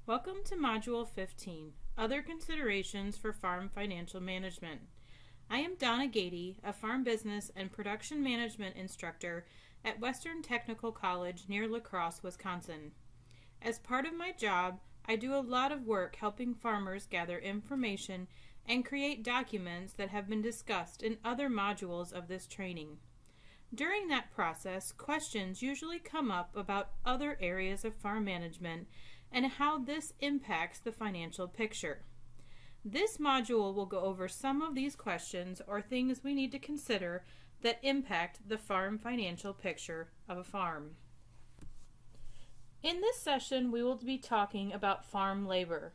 Welcome to Module 15, Other Considerations for Farm Financial Management. I am Donna Gady, a farm business and production management instructor at Western Technical College near La Crosse, Wisconsin. As part of my job, I do a lot of work helping farmers gather information and create documents that have been discussed in other modules of this training. During that process, questions usually come up about other areas of farm management and how this impacts the financial picture. This module will go over some of these questions or things we need to consider that impact the farm financial picture of a farm. In this session, we will be talking about farm labor.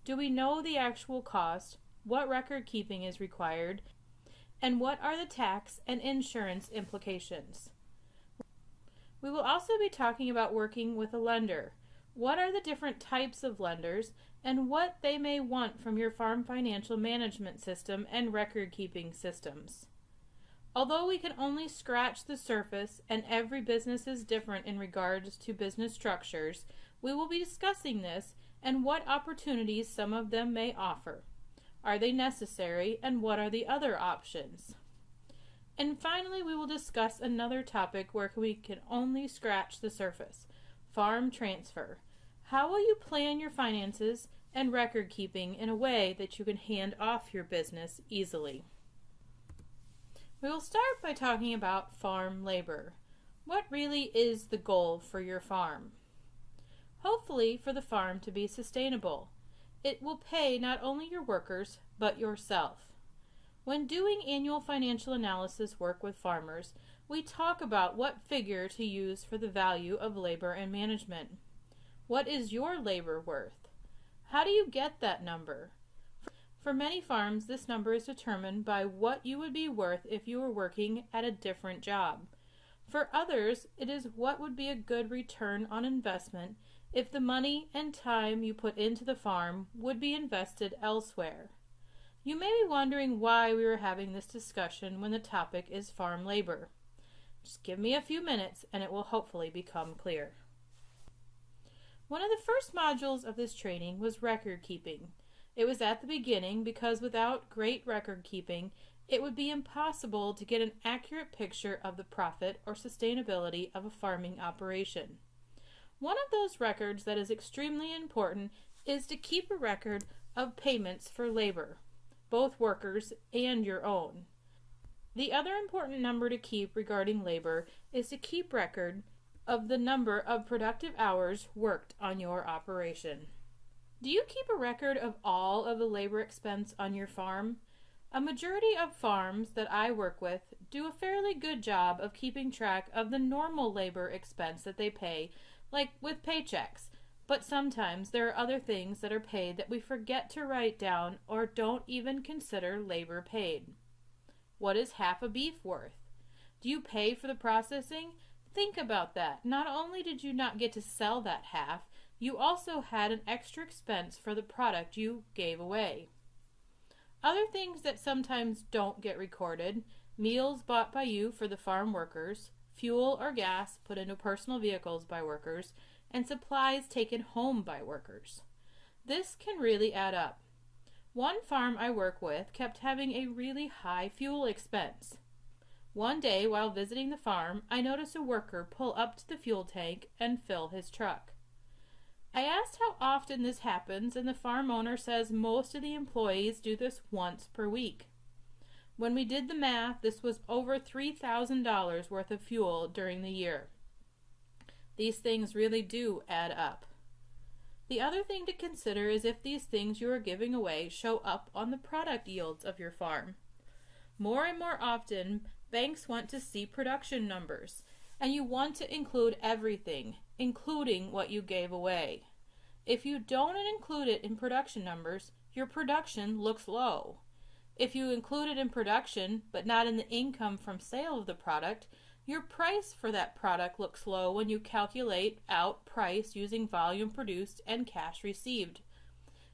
Do we know the actual cost, what record keeping is required, and what are the tax and insurance implications? We will also be talking about working with a lender. What are the different types of lenders and what they may want from your farm financial management system and record keeping systems? Although we can only scratch the surface and every business is different in regards to business structures, we will be discussing this and what opportunities some of them may offer. Are they necessary, and what are the other options? And finally, we will discuss another topic where we can only scratch the surface: farm transfer. How will you plan your finances and record keeping in a way that you can hand off your business easily? We will start by talking about farm labor. What really is the goal for your farm? Hopefully for the farm to be sustainable. It will pay not only your workers, but yourself. When doing annual financial analysis work with farmers, we talk about what figure to use for the value of labor and management. What is your labor worth? How do you get that number? For many farms, this number is determined by what you would be worth if you were working at a different job. For others, it is what would be a good return on investment if the money and time you put into the farm would be invested elsewhere. You may be wondering why we are having this discussion when the topic is farm labor. Just give me a few minutes and it will hopefully become clear. One of the first modules of this training was record keeping. It was at the beginning because without great record keeping, it would be impossible to get an accurate picture of the profit or sustainability of a farming operation. One of those records that is extremely important is to keep a record of payments for labor, both workers and your own. The other important number to keep regarding labor is to keep record of the number of productive hours worked on your operation. Do you keep a record of all of the labor expense on your farm? A majority of farms that I work with do a fairly good job of keeping track of the normal labor expense that they pay, like with paychecks, but sometimes there are other things that are paid that we forget to write down or don't even consider labor paid. What is half a beef worth? Do you pay for the processing? Think about that. Not only did you not get to sell that half, you also had an extra expense for the product you gave away. Other things that sometimes don't get recorded: meals bought by you for the farm workers, fuel or gas put into personal vehicles by workers, and supplies taken home by workers. This can really add up. One farm I work with kept having a really high fuel expense. One day while visiting the farm, I noticed a worker pull up to the fuel tank and fill his truck. I asked how often this happens, and the farm owner says most of the employees do this once per week. When we did the math, this was over $3,000 worth of fuel during the year. These things really do add up. The other thing to consider is if these things you are giving away show up on the product yields of your farm. More and more often, banks want to see production numbers, and you want to include everything, including what you gave away. If you don't include it in production numbers, your production looks low. If you include it in production, but not in the income from sale of the product, your price for that product looks low when you calculate out price using volume produced and cash received.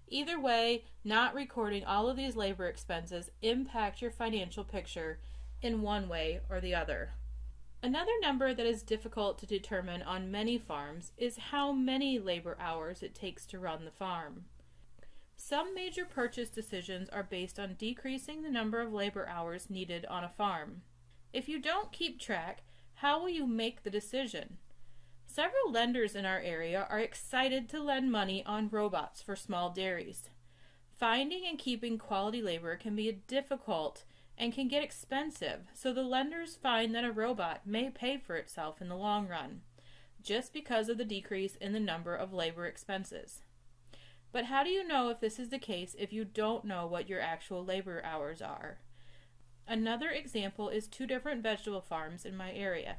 Either way, not recording all of these labor expenses impact your financial picture in one way or the other. Another number that is difficult to determine on many farms is how many labor hours it takes to run the farm. Some major purchase decisions are based on decreasing the number of labor hours needed on a farm. If you don't keep track, how will you make the decision? Several lenders in our area are excited to lend money on robots for small dairies. Finding and keeping quality labor can be difficult and can get expensive, so the lenders find that a robot may pay for itself in the long run, just because of the decrease in the number of labor expenses. But how do you know if this is the case if you don't know what your actual labor hours are? Another example is 2 different vegetable farms in my area.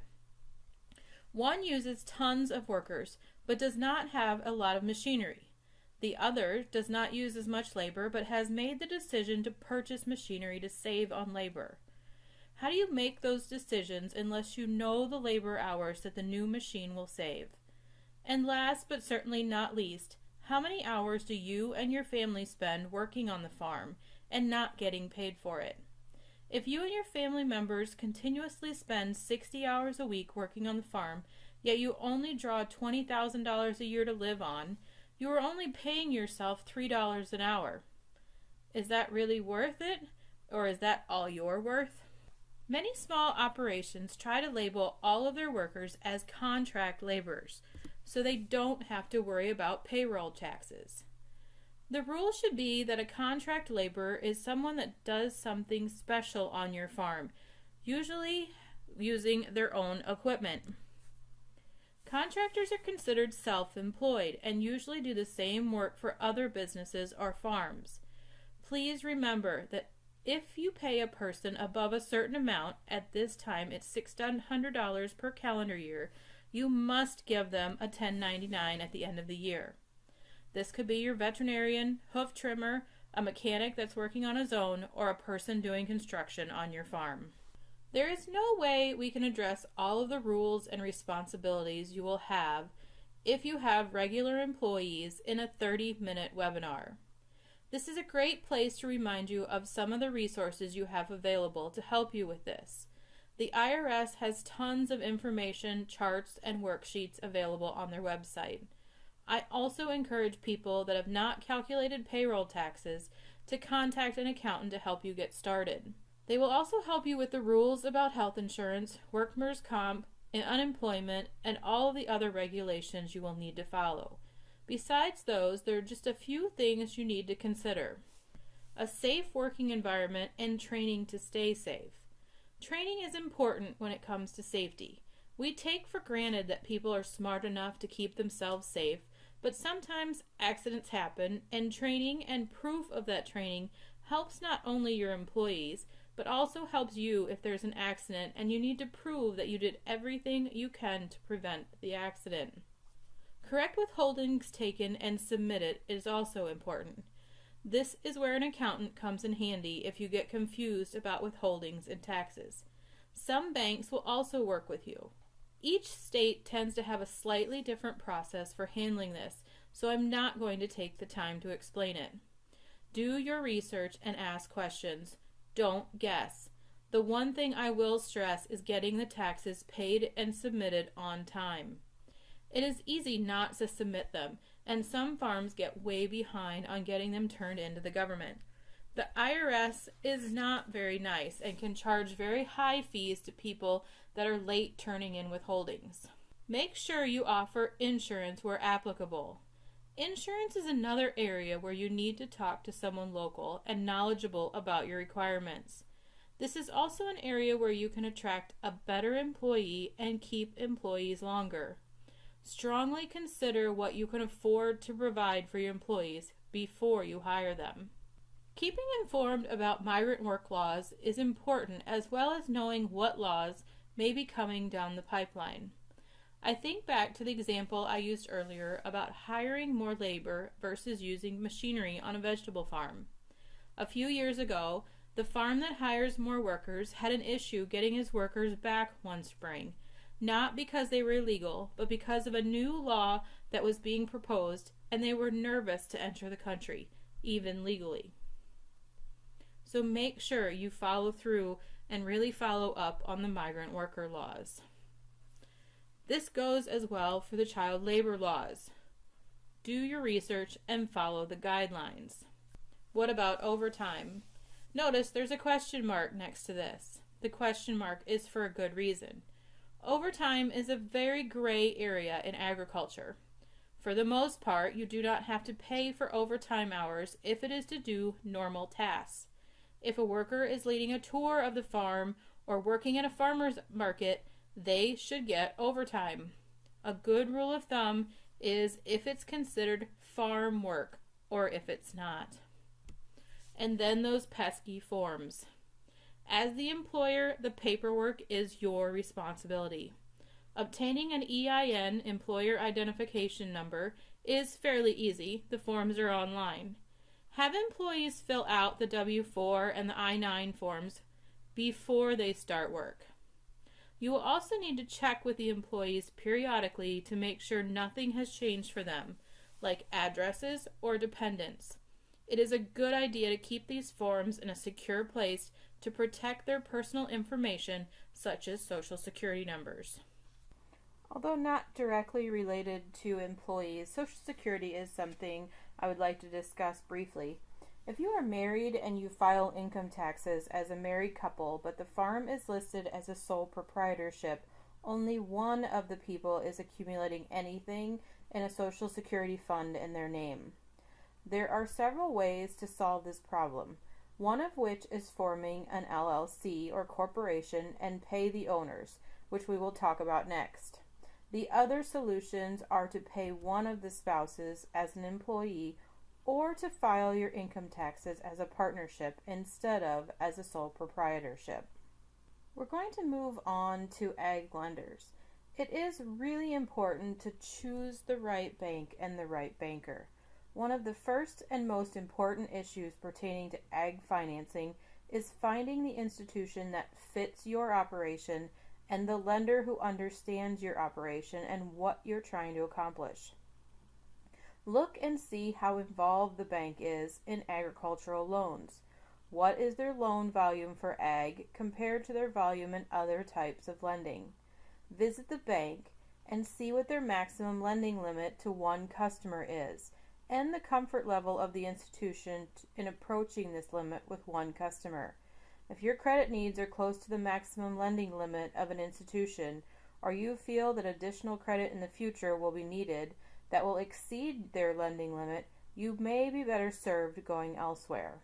One uses tons of workers, but does not have a lot of machinery. The other does not use as much labor, but has made the decision to purchase machinery to save on labor. How do you make those decisions unless you know the labor hours that the new machine will save? And last but certainly not least, how many hours do you and your family spend working on the farm and not getting paid for it? If you and your family members continuously spend 60 hours a week working on the farm, yet you only draw $20,000 a year to live on, you are only paying yourself $3 an hour. Is that really worth it? Or is that all you're worth? Many small operations try to label all of their workers as contract laborers, so they don't have to worry about payroll taxes. The rule should be that a contract laborer is someone that does something special on your farm, usually using their own equipment. Contractors are considered self-employed and usually do the same work for other businesses or farms. Please remember that if you pay a person above a certain amount, at this time it's $600 per calendar year, you must give them a 1099 at the end of the year. This could be your veterinarian, hoof trimmer, a mechanic that's working on his own, or a person doing construction on your farm. There is no way we can address all of the rules and responsibilities you will have if you have regular employees in a 30-minute webinar. This is a great place to remind you of some of the resources you have available to help you with this. The IRS has tons of information, charts, and worksheets available on their website. I also encourage people that have not calculated payroll taxes to contact an accountant to help you get started. They will also help you with the rules about health insurance, workers' comp, and unemployment, and all of the other regulations you will need to follow. Besides those, there are just a few things you need to consider. A safe working environment and training to stay safe. Training is important when it comes to safety. We take for granted that people are smart enough to keep themselves safe, but sometimes accidents happen, and training and proof of that training helps not only your employees, but also helps you if there's an accident and you need to prove that you did everything you can to prevent the accident. Correct withholdings taken and submitted is also important. This is where an accountant comes in handy if you get confused about withholdings and taxes. Some banks will also work with you. Each state tends to have a slightly different process for handling this, so I'm not going to take the time to explain it. Do your research and ask questions. Don't guess. The one thing I will stress is getting the taxes paid and submitted on time. It is easy not to submit them, and some farms get way behind on getting them turned into the government. The IRS is not very nice and can charge very high fees to people that are late turning in withholdings. Make sure you offer insurance where applicable. Insurance is another area where you need to talk to someone local and knowledgeable about your requirements. This is also an area where you can attract a better employee and keep employees longer. Strongly consider what you can afford to provide for your employees before you hire them. Keeping informed about migrant work laws is important, as well as knowing what laws may be coming down the pipeline. I think back to the example I used earlier about hiring more labor versus using machinery on a vegetable farm. A few years ago, the farm that hires more workers had an issue getting his workers back one spring, not because they were illegal, but because of a new law that was being proposed, and they were nervous to enter the country, even legally. So make sure you follow through and really follow up on the migrant worker laws. This goes as well for the child labor laws. Do your research and follow the guidelines. What about overtime? Notice there's a question mark next to this. The question mark is for a good reason. Overtime is a very gray area in agriculture. For the most part, you do not have to pay for overtime hours if it is to do normal tasks. If a worker is leading a tour of the farm or working at a farmer's market, they should get overtime. A good rule of thumb is if it's considered farm work or if it's not. And then those pesky forms. As the employer, the paperwork is your responsibility. Obtaining an EIN, Employer Identification Number, is fairly easy. The forms are online. Have employees fill out the W-4 and the I-9 forms before they start work. You will also need to check with the employees periodically to make sure nothing has changed for them, like addresses or dependents. It is a good idea to keep these forms in a secure place to protect their personal information, such as Social Security numbers. Although not directly related to employees, Social Security is something I would like to discuss briefly. If you are married and you file income taxes as a married couple, but the farm is listed as a sole proprietorship, only one of the people is accumulating anything in a Social Security fund in their name. There are several ways to solve this problem, one of which is forming an LLC or corporation and pay the owners, which we will talk about next. The other solutions are to pay one of the spouses as an employee or to file your income taxes as a partnership instead of as a sole proprietorship. We're going to move on to ag lenders. It is really important to choose the right bank and the right banker. One of the first and most important issues pertaining to ag financing is finding the institution that fits your operation and the lender who understands your operation and what you're trying to accomplish. Look and see how involved the bank is in agricultural loans. What is their loan volume for ag compared to their volume in other types of lending? Visit the bank and see what their maximum lending limit to one customer is, and the comfort level of the institution in approaching this limit with one customer. If your credit needs are close to the maximum lending limit of an institution, or you feel that additional credit in the future will be needed that will exceed their lending limit, you may be better served going elsewhere.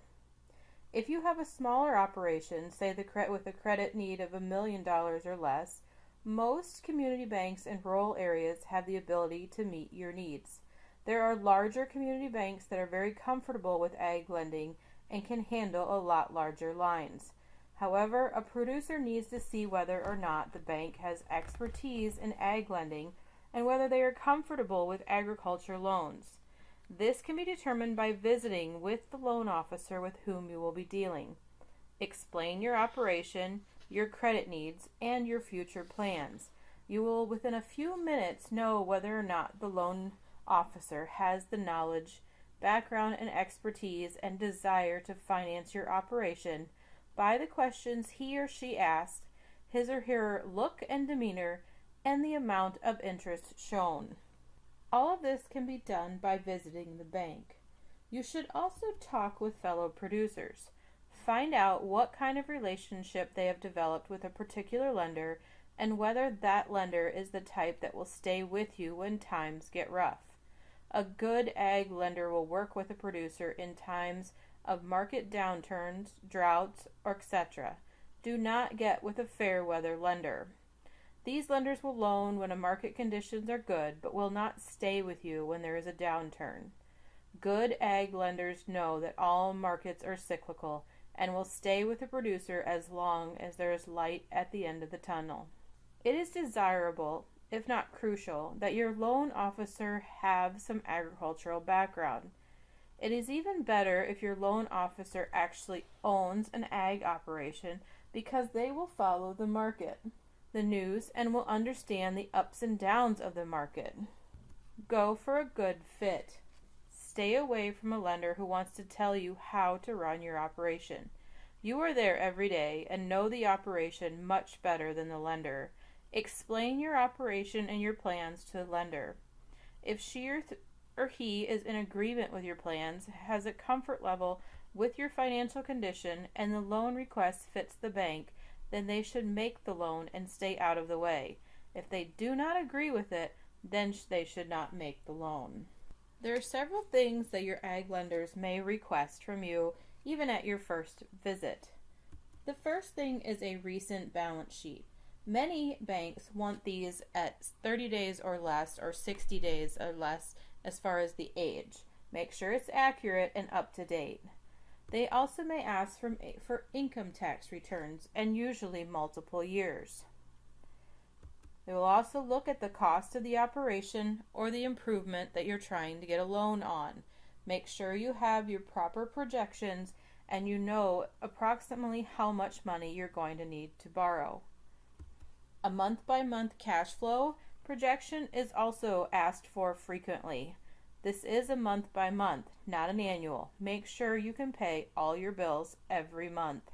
If you have a smaller operation, say with a credit need of $1 million or less, most community banks in rural areas have the ability to meet your needs. There are larger community banks that are very comfortable with ag lending and can handle a lot larger lines. However, a producer needs to see whether or not the bank has expertise in ag lending and whether they are comfortable with agriculture loans. This can be determined by visiting with the loan officer with whom you will be dealing. Explain your operation, your credit needs, and your future plans. You will within a few minutes know whether or not the loan officer has the knowledge, background, and expertise and desire to finance your operation by the questions he or she asked, his or her look and demeanor, and the amount of interest shown. All of this can be done by visiting the bank. You should also talk with fellow producers. Find out what kind of relationship they have developed with a particular lender and whether that lender is the type that will stay with you when times get rough. A good ag lender will work with a producer in times of market downturns, droughts, etc. Do not get with a fair weather lender. These lenders will loan when market conditions are good, but will not stay with you when there is a downturn. Good ag lenders know that all markets are cyclical and will stay with the producer as long as there is light at the end of the tunnel. It is desirable, if not crucial, that your loan officer have some agricultural background. It is even better if your loan officer actually owns an ag operation because they will follow the market, the news, and will understand the ups and downs of the market. Go for a good fit. Stay away from a lender who wants to tell you how to run your operation. You are there every day and know the operation much better than the lender, Explain your operation and your plans to the lender. If she or he is in agreement with your plans, has a comfort level with your financial condition, and the loan request fits the bank, then they should make the loan and stay out of the way. If they do not agree with it, then they should not make the loan. There are several things that your ag lenders may request from you even at your first visit. The first thing is a recent balance sheet. Many banks want these at 30 days or less, or 60 days or less as far as the age. Make sure it's accurate and up to date. They also may ask for income tax returns, and usually multiple years. They will also look at the cost of the operation or the improvement that you're trying to get a loan on. Make sure you have your proper projections and you know approximately how much money you're going to need to borrow. A month-by-month cash flow projection is also asked for frequently. This is a month-by-month, not an annual. Make sure you can pay all your bills every month.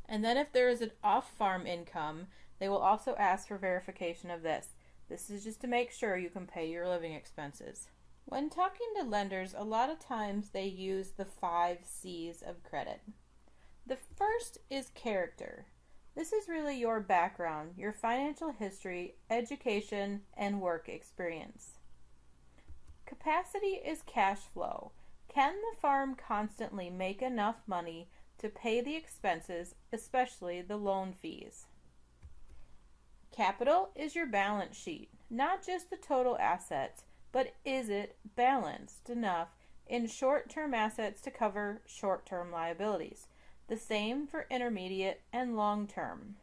And then if there is an off-farm income, they will also ask for verification of this. This is just to make sure you can pay your living expenses. When talking to lenders, a lot of times they use the 5 C's of credit. The first is character. This is really your background, your financial history, education, and work experience. Capacity is cash flow. Can the farm constantly make enough money to pay the expenses, especially the loan fees? Capital is your balance sheet, not just the total assets, but is it balanced enough in short-term assets to cover short-term liabilities? The same for intermediate and long-term.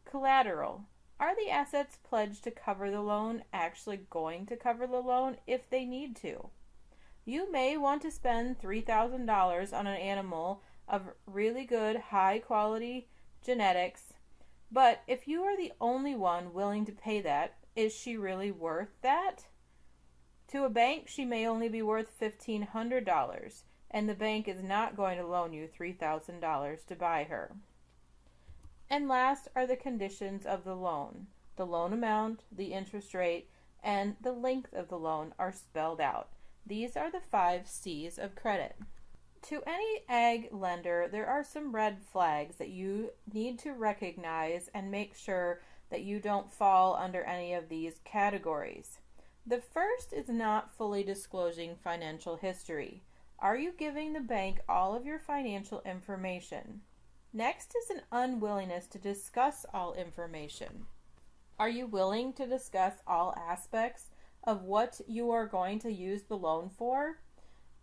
Collateral. Are the assets pledged to cover the loan actually going to cover the loan if they need to? You may want to spend $3,000 on an animal of really good, high-quality genetics, but if you are the only one willing to pay that, is she really worth that? To a bank, she may only be worth $1,500, and the bank is not going to loan you $3,000 to buy her. And last are the conditions of the loan. The loan amount, the interest rate, and the length of the loan are spelled out. These are the 5 C's of credit. To any ag lender, there are some red flags that you need to recognize and make sure that you don't fall under any of these categories. The first is not fully disclosing financial history. Are you giving the bank all of your financial information? Next is an unwillingness to discuss all information. Are you willing to discuss all aspects of what you are going to use the loan for?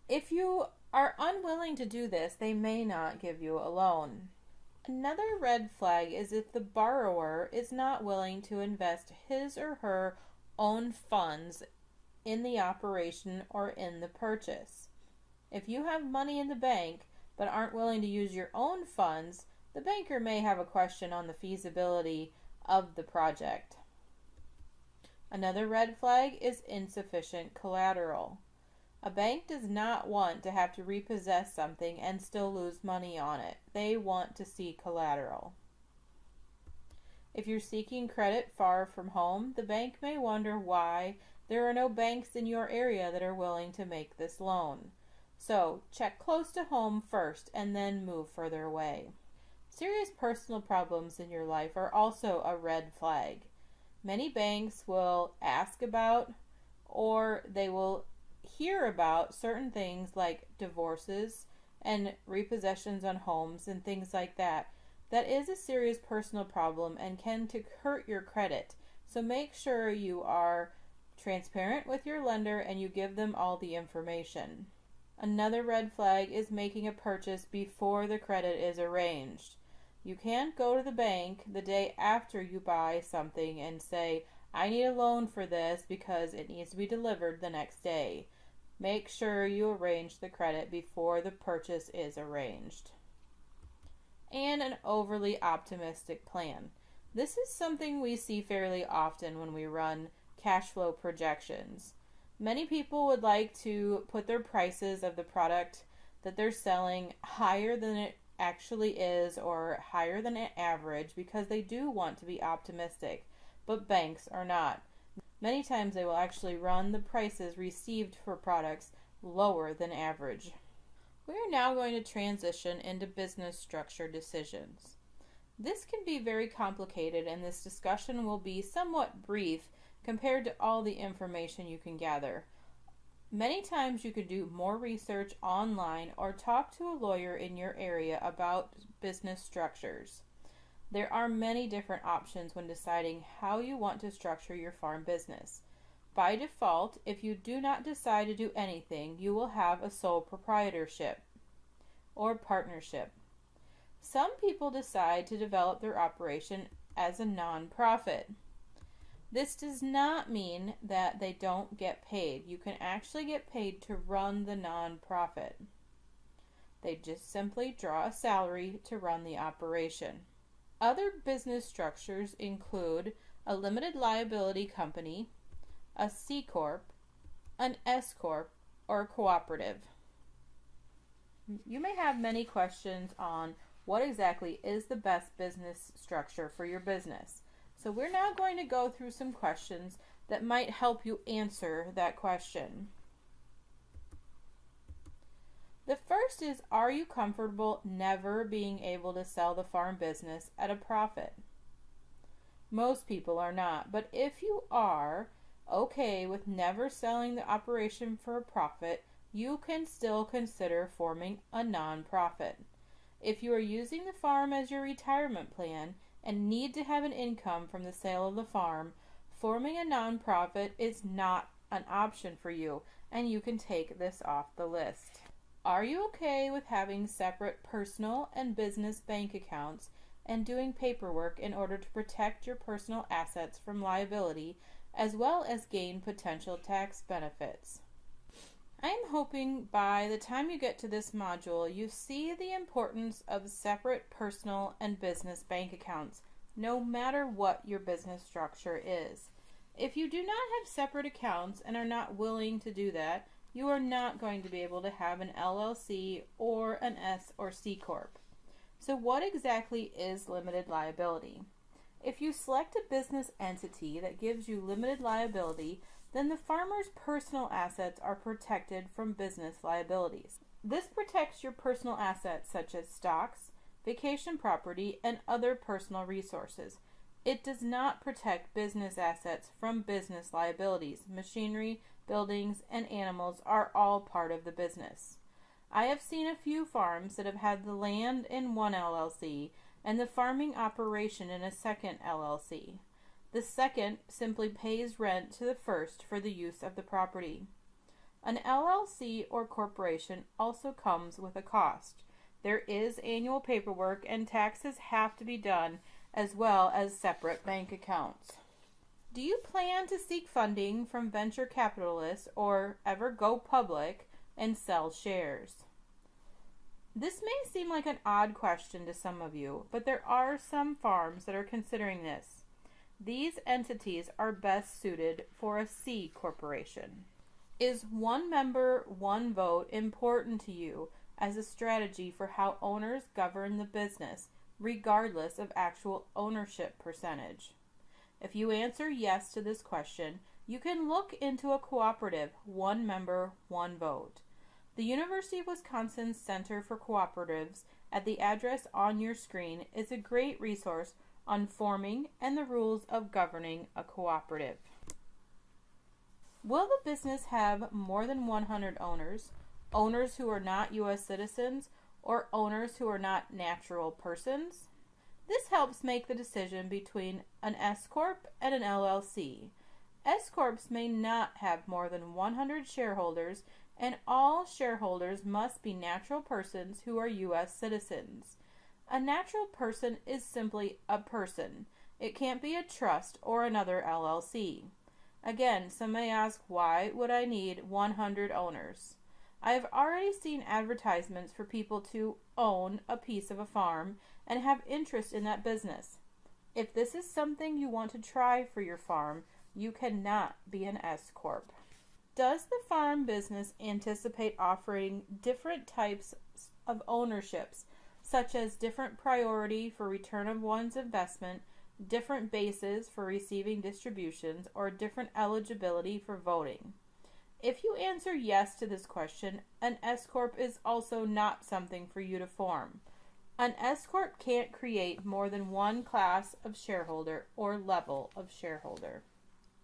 If you are unwilling to do this, they may not give you a loan. Another red flag is if the borrower is not willing to invest his or her own funds in the operation or in the purchase. If you have money in the bank but aren't willing to use your own funds, the banker may have a question on the feasibility of the project. Another red flag is insufficient collateral. A bank does not want to have to repossess something and still lose money on it. They want to see collateral. If you're seeking credit far from home, the bank may wonder why there are no banks in your area that are willing to make this loan. So, check close to home first and then move further away. Serious personal problems in your life are also a red flag. Many banks will ask about or they will hear about certain things like divorces and repossessions on homes and things like that. That is a serious personal problem and can hurt your credit. So make sure you are transparent with your lender and you give them all the information. Another red flag is making a purchase before the credit is arranged. You can't go to the bank the day after you buy something and say, I need a loan for this because it needs to be delivered the next day. Make sure you arrange the credit before the purchase is arranged. And an overly optimistic plan. This is something we see fairly often when we run cash flow projections. Many people would like to put their prices of the product that they're selling higher than it actually is or higher than average because they do want to be optimistic, but banks are not. Many times they will actually run the prices received for products lower than average. We are now going to transition into business structure decisions. This can be very complicated, and this discussion will be somewhat brief compared to all the information you can gather. Many times you could do more research online or talk to a lawyer in your area about business structures. There are many different options when deciding how you want to structure your farm business. By default, if you do not decide to do anything, you will have a sole proprietorship or partnership. Some people decide to develop their operation as a nonprofit. This does not mean that they don't get paid. You can actually get paid to run the nonprofit. They just simply draw a salary to run the operation. Other business structures include a limited liability company, a C Corp, an S Corp, or a cooperative. You may have many questions on what exactly is the best business structure for your business. So we're now going to go through some questions that might help you answer that question. The first is, are you comfortable never being able to sell the farm business at a profit? Most people are not, but if you are okay with never selling the operation for a profit, you can still consider forming a nonprofit. If you are using the farm as your retirement plan and need to have an income from the sale of the farm, forming a nonprofit is not an option for you, and you can take this off the list. Are you okay with having separate personal and business bank accounts and doing paperwork in order to protect your personal assets from liability as well as gain potential tax benefits? I am hoping by the time you get to this module, you see the importance of separate personal and business bank accounts, no matter what your business structure is. If you do not have separate accounts and are not willing to do that, you are not going to be able to have an LLC or an S or C Corp. So what exactly is limited liability? If you select a business entity that gives you limited liability, then the farmer's personal assets are protected from business liabilities. This protects your personal assets such as stocks, vacation property, and other personal resources. It does not protect business assets from business liabilities. Machinery, buildings, and animals are all part of the business. I have seen a few farms that have had the land in one LLC and the farming operation in a second LLC. The second simply pays rent to the first for the use of the property. An LLC or corporation also comes with a cost. There is annual paperwork and taxes have to be done, as well as separate bank accounts. Do you plan to seek funding from venture capitalists or ever go public and sell shares? This may seem like an odd question to some of you, but there are some farms that are considering this. These entities are best suited for a C corporation. Is one member, one vote important to you as a strategy for how owners govern the business, regardless of actual ownership percentage? If you answer yes to this question, you can look into a cooperative, one member, one vote. The University of Wisconsin Center for Cooperatives at the address on your screen is a great resource on forming and the rules of governing a cooperative. Will the business have more than 100 owners, owners who are not U.S. citizens, or owners who are not natural persons? This helps make the decision between an S Corp and an LLC. S Corps may not have more than 100 shareholders, and all shareholders must be natural persons who are U.S. citizens. A natural person is simply a person. It can't be a trust or another LLC. Again, some may ask, why would I need 100 owners? I have already seen advertisements for people to own a piece of a farm and have interest in that business. If this is something you want to try for your farm, you cannot be an S Corp. Does the farm business anticipate offering different types of ownerships, such as different priority for return of one's investment, different bases for receiving distributions, or different eligibility for voting. If you answer yes to this question, an S-Corp is also not something for you to form. An S-Corp can't create more than one class of shareholder or level of shareholder.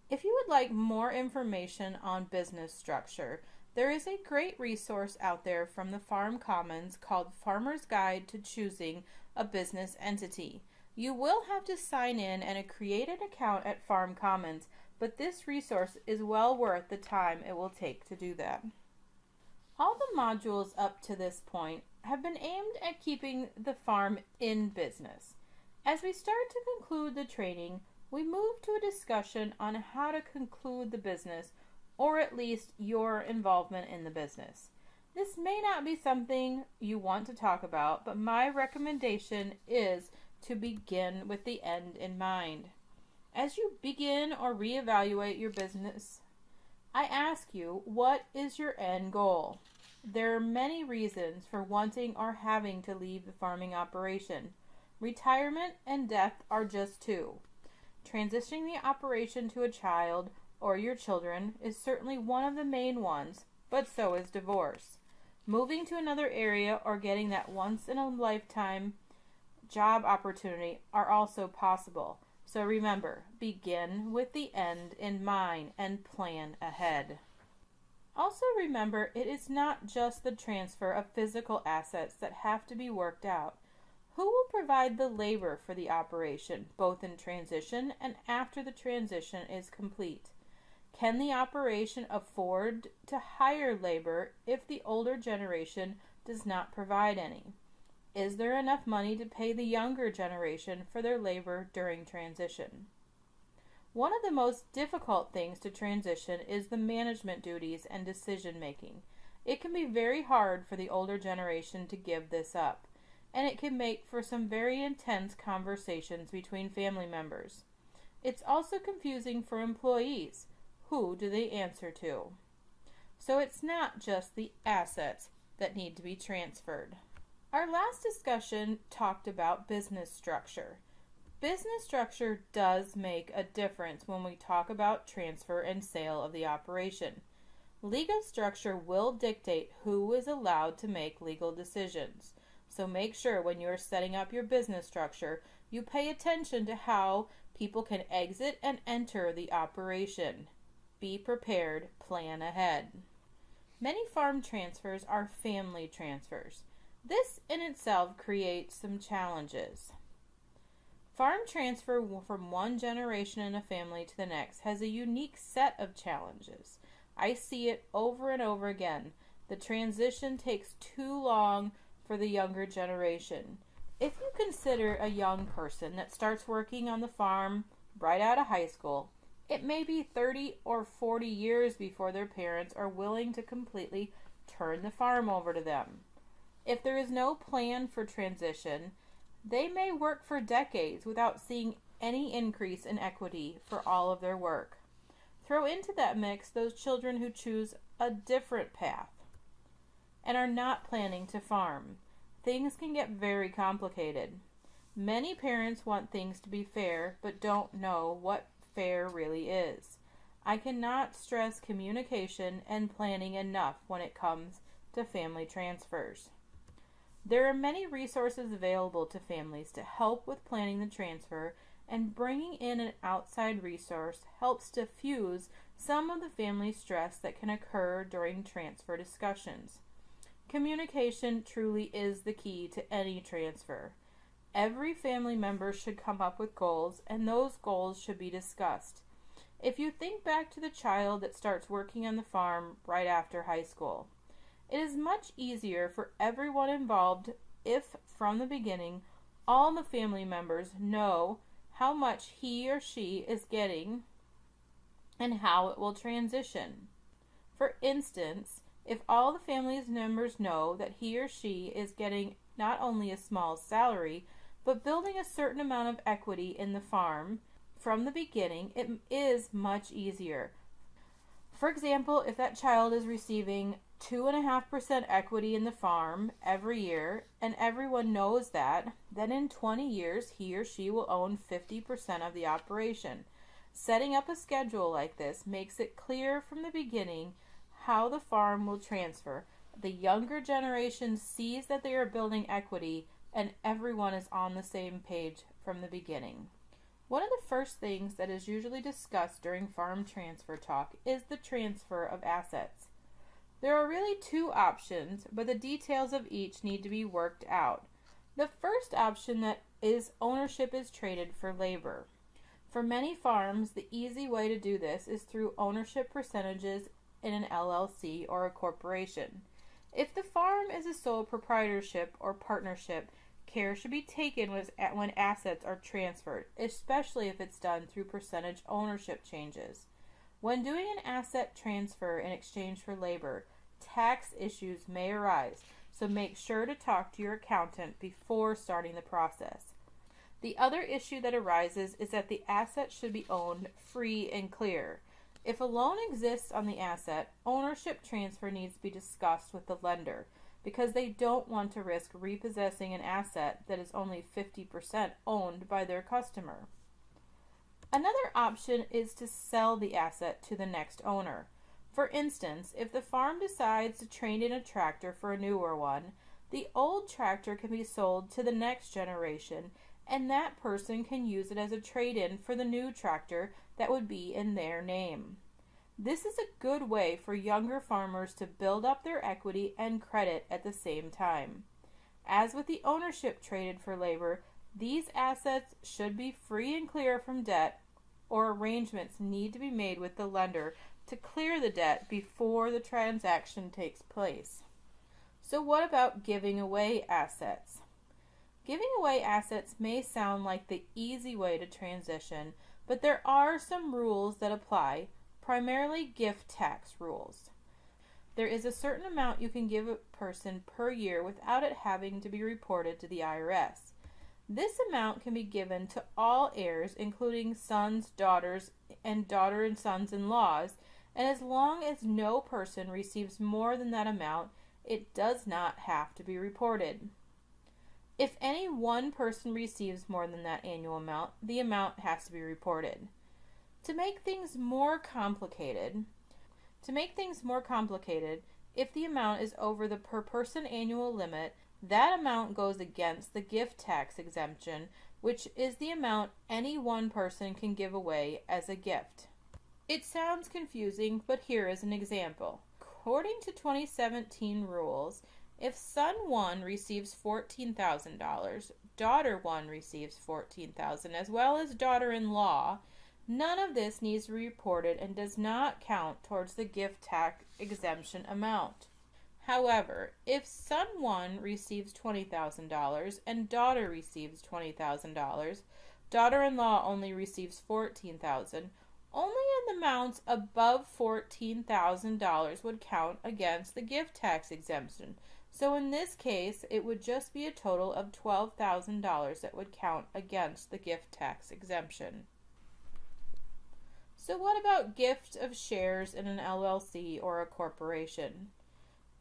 If you would like more information on business structure, there is a great resource out there from the Farm Commons called Farmer's Guide to Choosing a Business Entity. You will have to sign in and create an account at Farm Commons, but this resource is well worth the time it will take to do that. All the modules up to this point have been aimed at keeping the farm in business. As we start to conclude the training, we move to a discussion on how to conclude the business, or at least your involvement in the business. This may not be something you want to talk about, but my recommendation is to begin with the end in mind. As you begin or reevaluate your business, I ask you, what is your end goal? There are many reasons for wanting or having to leave the farming operation. Retirement and death are just two. Transitioning the operation to a child or your children is certainly one of the main ones, but so is divorce. Moving to another area or getting that once-in-a-lifetime job opportunity are also possible. So remember, begin with the end in mind and plan ahead. Also remember, it is not just the transfer of physical assets that have to be worked out. Who will provide the labor for the operation, both in transition and after the transition is complete? Can the operation afford to hire labor if the older generation does not provide any? Is there enough money to pay the younger generation for their labor during transition? One of the most difficult things to transition is the management duties and decision making. It can be very hard for the older generation to give this up, and it can make for some very intense conversations between family members. It's also confusing for employees. Who do they answer to? So it's not just the assets that need to be transferred. Our last discussion talked about business structure. Business structure does make a difference when we talk about transfer and sale of the operation. Legal structure will dictate who is allowed to make legal decisions. So make sure when you're setting up your business structure, you pay attention to how people can exit and enter the operation. Be prepared, plan ahead. Many farm transfers are family transfers. This in itself creates some challenges. Farm transfer from one generation in a family to the next has a unique set of challenges. I see it over and over again. The transition takes too long for the younger generation. If you consider a young person that starts working on the farm right out of high school, it may be 30 or 40 years before their parents are willing to completely turn the farm over to them. If there is no plan for transition, they may work for decades without seeing any increase in equity for all of their work. Throw into that mix those children who choose a different path and are not planning to farm. Things can get very complicated. Many parents want things to be fair, but don't know what fair really is. I cannot stress communication and planning enough when it comes to family transfers. There are many resources available to families to help with planning the transfer, and bringing in an outside resource helps diffuse some of the family stress that can occur during transfer discussions. Communication truly is the key to any transfer. Every family member should come up with goals, and those goals should be discussed. If you think back to the child that starts working on the farm right after high school, it is much easier for everyone involved if, from the beginning, all the family members know how much he or she is getting and how it will transition. For instance, if all the family's members know that he or she is getting not only a small salary, but building a certain amount of equity in the farm from the beginning, it is much easier For example, if that child is receiving 2.5% equity in the farm every year, and everyone knows that, then in 20 years he or she will own 50% of the operation. Setting up a schedule like this makes it clear from the beginning how the farm will transfer. The younger generation sees that they are building equity, and everyone is on the same page from the beginning. One of the first things that is usually discussed during farm transfer talk is the transfer of assets. There are really two options, but the details of each need to be worked out. The first option that is ownership is traded for labor. For many farms, the easy way to do this is through ownership percentages in an LLC or a corporation. If the farm is a sole proprietorship or partnership, care should be taken when assets are transferred, especially if it's done through percentage ownership changes. When doing an asset transfer in exchange for labor, tax issues may arise, so make sure to talk to your accountant before starting the process. The other issue that arises is that the asset should be owned free and clear. If a loan exists on the asset, ownership transfer needs to be discussed with the lender, because they don't want to risk repossessing an asset that is only 50% owned by their customer. Another option is to sell the asset to the next owner. For instance, if the farm decides to trade in a tractor for a newer one, the old tractor can be sold to the next generation, and that person can use it as a trade-in for the new tractor that would be in their name. This is a good way for younger farmers to build up their equity and credit at the same time. As with the ownership traded for labor, these assets should be free and clear from debt, or arrangements need to be made with the lender to clear the debt before the transaction takes place. So what about giving away assets? Giving away assets may sound like the easy way to transition, but there are some rules that apply, primarily gift tax rules. There is a certain amount you can give a person per year without it having to be reported to the IRS. This amount can be given to all heirs, including sons, daughters, and daughter and sons-in-laws, and as long as no person receives more than that amount, it does not have to be reported. If any one person receives more than that annual amount, the amount has to be reported. To make things more complicated, if the amount is over the per person annual limit, that amount goes against the gift tax exemption, which is the amount any one person can give away as a gift. It sounds confusing, but here is an example. According to 2017 rules, if son 1 receives $14,000, daughter 1 receives $14,000, as well as daughter-in-law, none of this needs to be reported and does not count towards the gift tax exemption amount. However, if son 1 receives $20,000 and daughter receives $20,000, daughter-in-law only receives $14,000, only in amounts above $14,000 would count against the gift tax exemption. So in this case, it would just be a total of $12,000 that would count against the gift tax exemption. So what about gift of shares in an LLC or a corporation?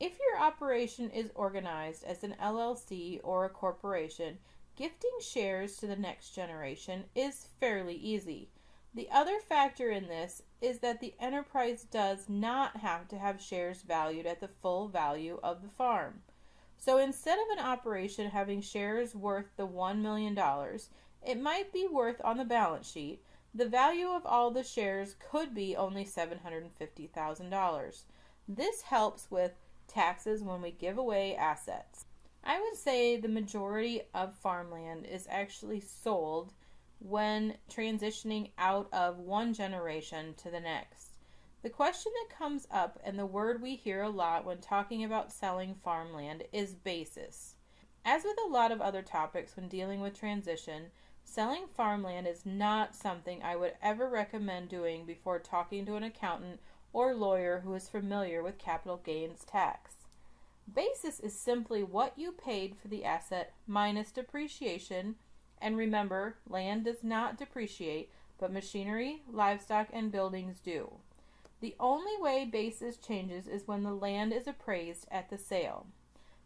If your operation is organized as an LLC or a corporation, gifting shares to the next generation is fairly easy. The other factor in this is that the enterprise does not have to have shares valued at the full value of the farm. So instead of an operation having shares worth the $1 million, it might be worth on the balance sheet. The value of all the shares could be only $750,000. This helps with taxes when we give away assets. I would say the majority of farmland is actually sold when transitioning out of one generation to the next. The question that comes up, and the word we hear a lot when talking about selling farmland, is basis. As with a lot of other topics when dealing with transition, selling farmland is not something I would ever recommend doing before talking to an accountant or lawyer who is familiar with capital gains tax. Basis is simply what you paid for the asset minus depreciation. And remember, land does not depreciate, but machinery, livestock, and buildings do. The only way basis changes is when the land is appraised at the sale.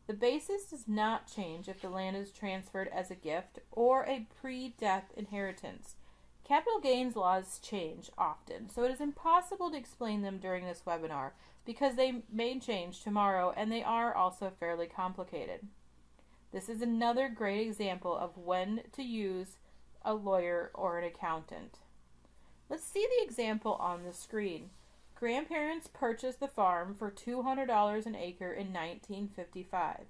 The basis does not change if the land is transferred as a gift or a pre-death inheritance. Capital gains laws change often, so it is impossible to explain them during this webinar because they may change tomorrow and they are also fairly complicated. This is another great example of when to use a lawyer or an accountant. Let's see the example on the screen. Grandparents purchased the farm for $200 an acre in 1955.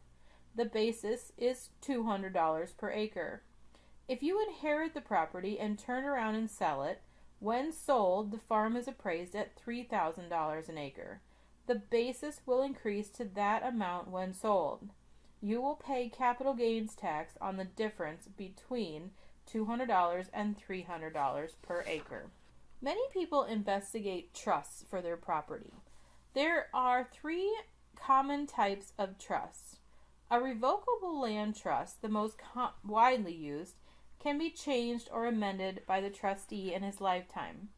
The basis is $200 per acre. If you inherit the property and turn around and sell it, when sold, the farm is appraised at $3,000 an acre. The basis will increase to that amount when sold. You will pay capital gains tax on the difference between $200 and $300 per acre. Many people investigate trusts for their property. There are 3 common types of trusts. A revocable land trust, the most widely used, can be changed or amended by the trustee in his lifetime.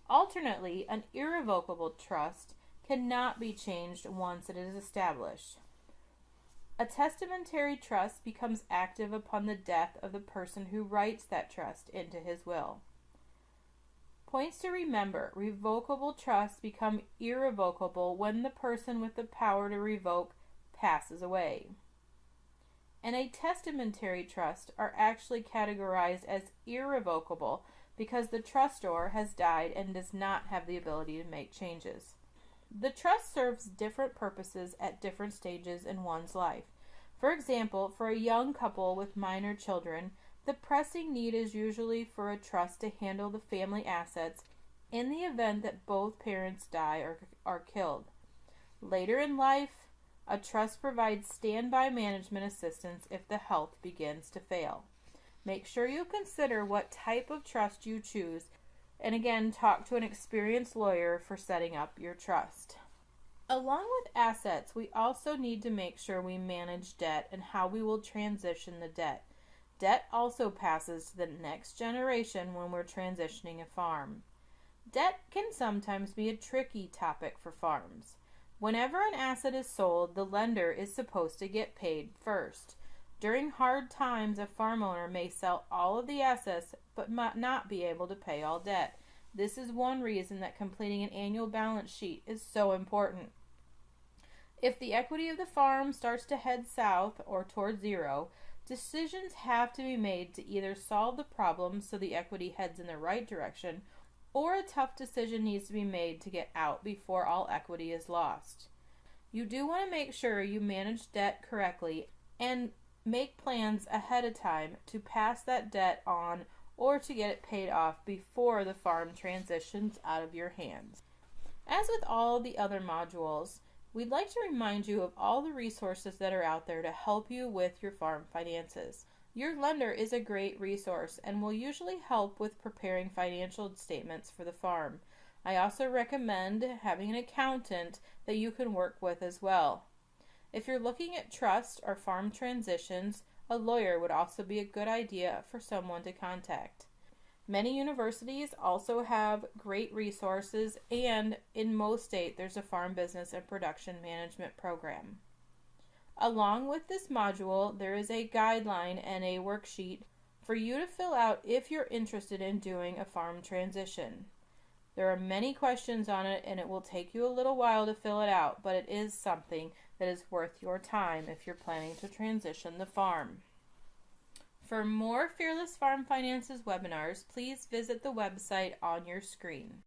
Alternately, an irrevocable trust cannot be changed once it is established. A testamentary trust becomes active upon the death of the person who writes that trust into his will. Points to remember: revocable trusts become irrevocable when the person with the power to revoke passes away. And a testamentary trust are actually categorized as irrevocable because the trustor has died and does not have the ability to make changes. The trust serves different purposes at different stages in one's life. For example, for a young couple with minor children, the pressing need is usually for a trust to handle the family assets in the event that both parents die or are killed. Later in life, a trust provides standby management assistance if the health begins to fail. Make sure you consider what type of trust you choose, and again, talk to an experienced lawyer for setting up your trust. Along with assets, we also need to make sure we manage debt and how we will transition the debt. Debt also passes to the next generation when we're transitioning a farm. Debt can sometimes be a tricky topic for farms. Whenever an asset is sold, the lender is supposed to get paid first. During hard times, a farm owner may sell all of the assets but might not be able to pay all debt. This is one reason that completing an annual balance sheet is so important. If the equity of the farm starts to head south or toward zero, decisions have to be made to either solve the problem so the equity heads in the right direction, or a tough decision needs to be made to get out before all equity is lost. You do want to make sure you manage debt correctly and make plans ahead of time to pass that debt on or to get it paid off before the farm transitions out of your hands. As with all the other modules, we'd like to remind you of all the resources that are out there to help you with your farm finances. Your lender is a great resource and will usually help with preparing financial statements for the farm. I also recommend having an accountant that you can work with as well. If you're looking at trust or farm transitions, a lawyer would also be a good idea for someone to contact. Many universities also have great resources, and in most states there's a farm business and production management program. Along with this module, there is a guideline and a worksheet for you to fill out if you're interested in doing a farm transition. There are many questions on it, and it will take you a little while to fill it out, but it is something that is worth your time if you're planning to transition the farm. For more Fearless Farm Finances webinars, please visit the website on your screen.